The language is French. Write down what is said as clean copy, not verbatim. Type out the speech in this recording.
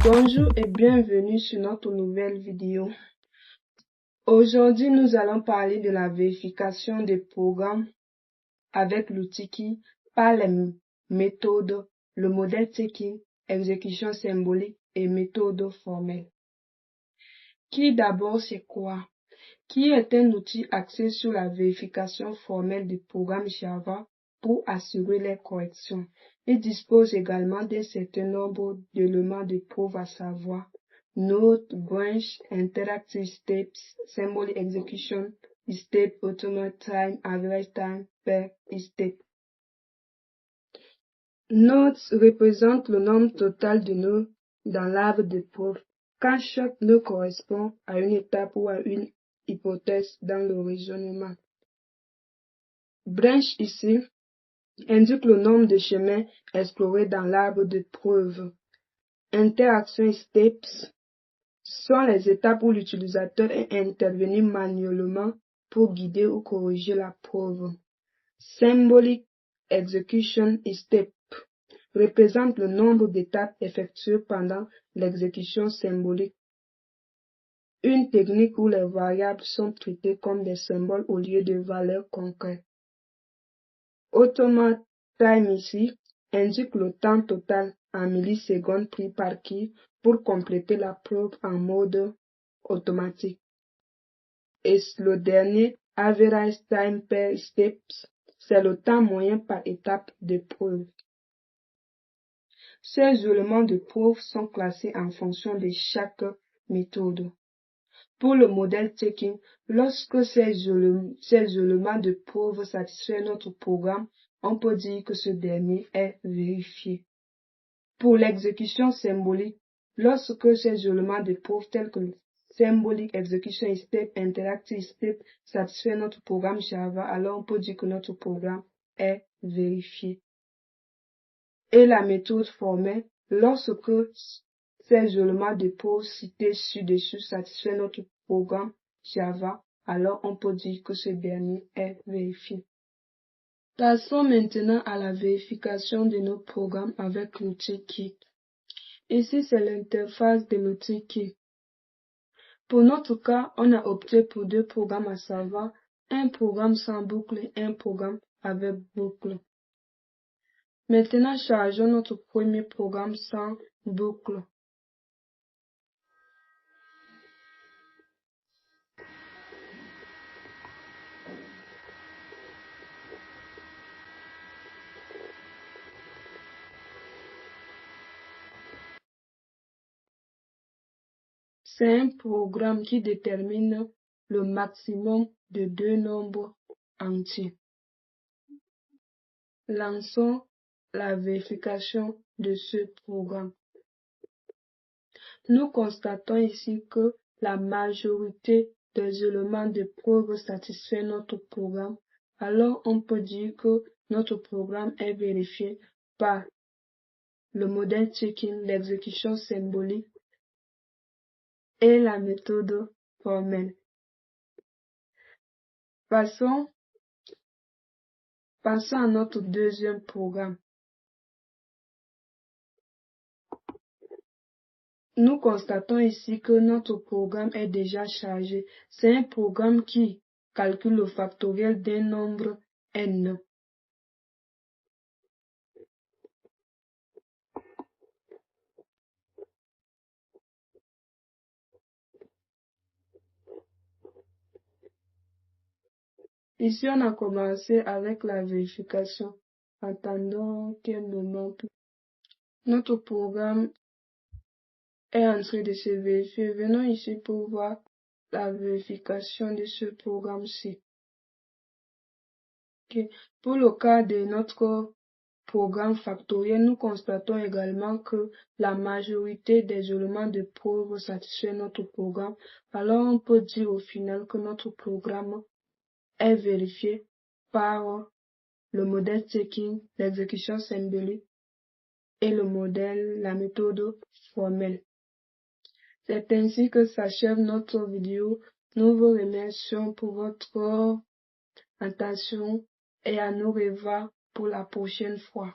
Bonjour et bienvenue sur notre nouvelle vidéo. Aujourd'hui, nous allons parler de la vérification des programmes avec l'outil qui, par les méthodes, le modèle checking, exécution symbolique et méthode formelle. Qui d'abord, c'est quoi? Qui est un outil axé sur la vérification formelle des programmes Java pour assurer les corrections. Il dispose également d'un certain nombre d'éléments de preuve, à savoir Node, Branch, Interactive Steps, Symbolic Execution, Step, Automate Time, Average Time, Per Step. Nodes représente le nombre total de nœuds dans l'arbre de preuve, quand chaque nœud correspond à une étape ou à une hypothèse dans le raisonnement. Branch ici indique le nombre de chemins explorés dans l'arbre de preuve. Interaction Steps sont les étapes où l'utilisateur est intervenu manuellement pour guider ou corriger la preuve. Symbolic Execution Step représente le nombre d'étapes effectuées pendant l'exécution symbolique, une technique où les variables sont traitées comme des symboles au lieu de valeurs concrètes. Automate Time ici indique le temps total en millisecondes pris par qui pour compléter la preuve en mode automatique. Et le dernier, Average Time Per Steps, c'est le temps moyen par étape de preuve. Ces éléments de preuve sont classés en fonction de chaque méthode. Pour le modèle checking, lorsque ces éléments de preuve satisfont notre programme, on peut dire que ce dernier est vérifié. Pour l'exécution symbolique, lorsque ces éléments de preuve tels que Symbolic Execution Step, Interactive Step satisfont notre programme Java, alors on peut dire que notre programme est vérifié. Et la méthode formelle, lorsque ces éléments de preuve cités ci-dessus satisfont notre programme Java, alors on peut dire que ce dernier est vérifié. Passons maintenant à la vérification de nos programmes avec l'outil Kit. Ici, c'est l'interface de l'outil Kit. Pour notre cas, on a opté pour deux programmes, à savoir un programme sans boucle et un programme avec boucle. Maintenant, chargeons notre premier programme sans boucle. C'est un programme qui détermine le maximum de deux nombres entiers. Lançons la vérification de ce programme. Nous constatons ici que la majorité des éléments de preuve satisfait notre programme. Alors on peut dire que notre programme est vérifié par le modèle checking, l'exécution symbolique et la méthode formelle. Passons à notre deuxième programme. Nous constatons ici que notre programme est déjà chargé. C'est un programme qui calcule le factoriel d'un nombre n. Ici, on a commencé avec la vérification. Attendons qu'un moment. Notre programme est en train de se vérifier. Venons ici pour voir la vérification de ce programme-ci. Okay. Pour le cas de notre programme factoriel, nous constatons également que la majorité des éléments de preuve satisfait notre programme. Alors, on peut dire au final que notre programme est vérifié par le modèle checking, l'exécution symbolique et la méthode formelle. C'est ainsi que s'achève notre vidéo. Nous vous remercions pour votre attention et à nous revoir pour la prochaine fois.